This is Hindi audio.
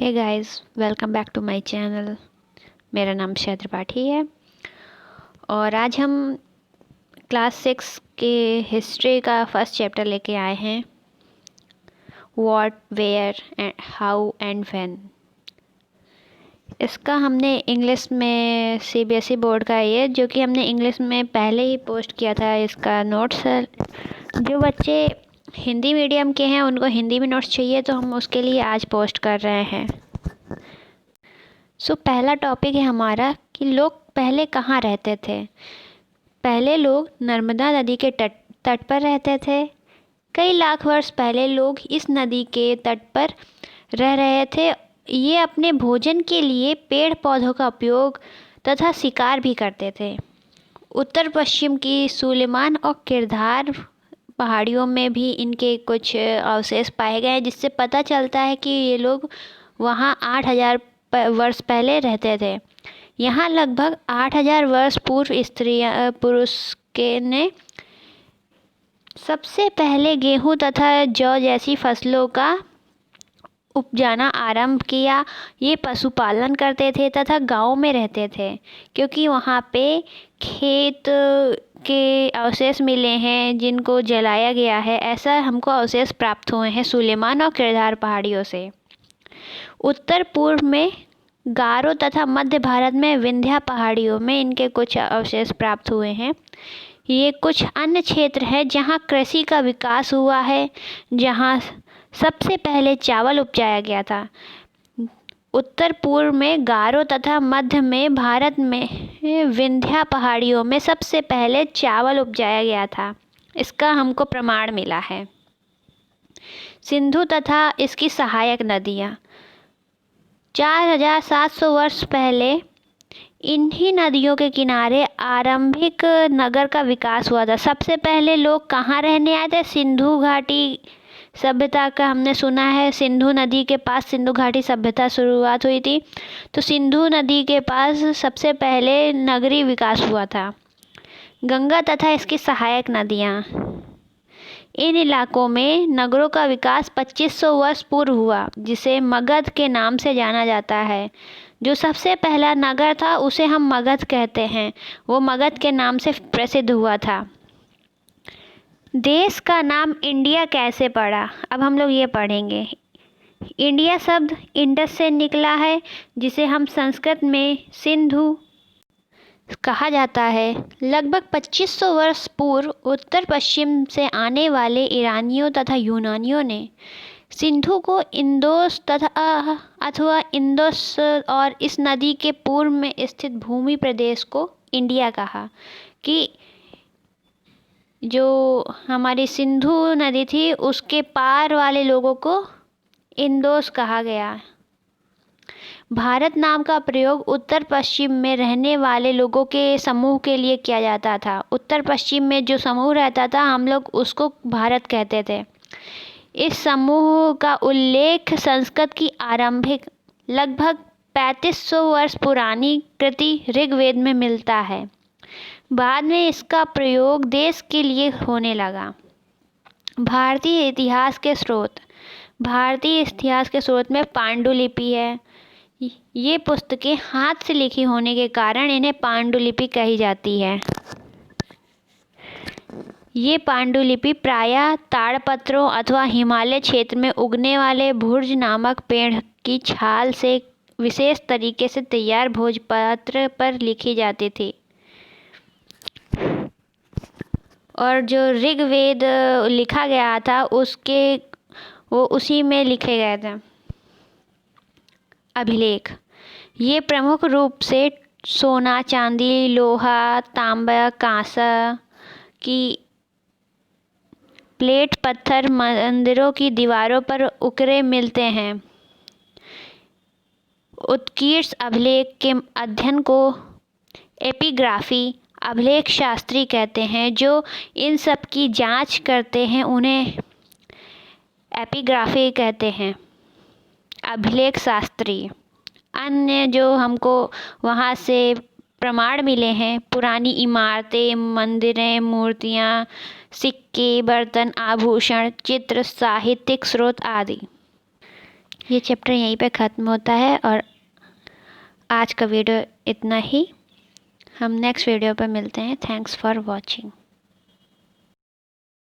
Hey guys, welcome back to my channel. मेरा नाम शैद त्रिपाठी है और आज हम क्लास 6 के हिस्ट्री का फर्स्ट चैप्टर लेके आए हैं। What, where and how and when. इसका हमने इंग्लिश में सीबीएसई बोर्ड का ये जो कि हमने इंग्लिश में पहले ही पोस्ट किया था। इसका नोट्स जो बच्चे हिंदी मीडियम के हैं उनको हिंदी में नोट्स चाहिए तो हम उसके लिए आज पोस्ट कर रहे हैं। पहला टॉपिक है हमारा कि लोग पहले कहाँ रहते थे। पहले लोग नर्मदा नदी के तट पर रहते थे। कई लाख वर्ष पहले लोग इस नदी के तट पर रह रहे थे। ये अपने भोजन के लिए पेड़ पौधों का उपयोग तथा शिकार भी करते थे। उत्तर पश्चिम की सुलेमान और किरदार पहाड़ियों में भी इनके कुछ अवशेष पाए गए जिससे पता चलता है कि ये लोग वहाँ 8000 वर्ष पहले रहते थे। यहाँ लगभग 8000 वर्ष पूर्व पुरुष के ने सबसे पहले गेहूँ तथा जौ जैसी फसलों का उपजाना आरंभ किया। ये पशुपालन करते थे तथा गांव में रहते थे क्योंकि वहाँ पे खेत के अवशेष मिले हैं जिनको जलाया गया है। ऐसा हमको अवशेष प्राप्त हुए हैं सुलेमान और किरदार पहाड़ियों से। उत्तर पूर्व में गारो तथा मध्य भारत में विंध्या पहाड़ियों में इनके कुछ अवशेष प्राप्त हुए हैं। ये कुछ अन्य क्षेत्र है जहाँ कृषि का विकास हुआ है, जहाँ सबसे पहले चावल उपजाया गया था। उत्तर पूर्व में गारो तथा मध्य में भारत में विंध्या पहाड़ियों में सबसे पहले चावल उपजाया गया था। इसका हमको प्रमाण मिला है। सिंधु तथा इसकी सहायक नदियाँ 4700 वर्ष पहले इन्हीं नदियों के किनारे आरंभिक नगर का विकास हुआ था। सबसे पहले लोग कहाँ रहने आए थे? सिंधु घाटी सभ्यता का हमने सुना है। सिंधु नदी के पास सिंधु घाटी सभ्यता शुरुआत हुई थी। तो सिंधु नदी के पास सबसे पहले नगरीय विकास हुआ था। गंगा तथा इसकी सहायक नदियाँ, इन इलाकों में नगरों का विकास 2500 वर्ष पूर्व हुआ जिसे मगध के नाम से जाना जाता है। जो सबसे पहला नगर था उसे हम मगध कहते हैं। वो मगध के नाम से प्रसिद्ध हुआ था। देश का नाम इंडिया कैसे पड़ा? अब हम लोग ये पढ़ेंगे। इंडिया शब्द इंडस से निकला है जिसे हम संस्कृत में सिंधु कहा जाता है। लगभग 2500 वर्ष पूर्व उत्तर पश्चिम से आने वाले ईरानियों तथा यूनानियों ने सिंधु को इंदोस तथा अथवा इंदोस और इस नदी के पूर्व में स्थित भूमि प्रदेश को इंडिया कहा। कि जो हमारी सिंधु नदी थी उसके पार वाले लोगों को इंदोस कहा गया। भारत नाम का प्रयोग उत्तर पश्चिम में रहने वाले लोगों के समूह के लिए किया जाता था। उत्तर पश्चिम में जो समूह रहता था हम लोग उसको भारत कहते थे। इस समूह का उल्लेख संस्कृत की आरंभिक लगभग 3500 वर्ष पुरानी कृति ऋग्वेद में मिलता है। बाद में इसका प्रयोग देश के लिए होने लगा। भारतीय इतिहास के स्रोत में पांडुलिपि है। ये पुस्तकें हाथ से लिखी होने के कारण इन्हें पांडुलिपि कही जाती है। ये पांडुलिपि प्रायः ताड़पत्रों अथवा हिमालय क्षेत्र में उगने वाले भुर्ज नामक पेड़ की छाल से विशेष तरीके से तैयार भोजपत्र पर लिखी जाती थी। और जो ऋग्वेद लिखा गया था वो उसी में लिखे गए थे। अभिलेख ये प्रमुख रूप से सोना, चांदी, लोहा, तांबा, कांसा की प्लेट पत्थर मंदिरों की दीवारों पर उकरे मिलते हैं। उत्कीर्ष अभिलेख के अध्ययन को एपिग्राफी अभिलेख शास्त्री कहते हैं। जो इन सब की जांच करते हैं उन्हें एपिग्राफी कहते हैं, अभिलेख शास्त्री। अन्य जो हमको वहाँ से प्रमाण मिले हैं, पुरानी इमारतें, मंदिरें, मूर्तियाँ, सिक्के, बर्तन, आभूषण, चित्र, साहित्यिक स्रोत आदि। ये चैप्टर यहीं पे ख़त्म होता है और आज का वीडियो इतना ही। हम नेक्स्ट वीडियो पे मिलते हैं। Thanks for watching.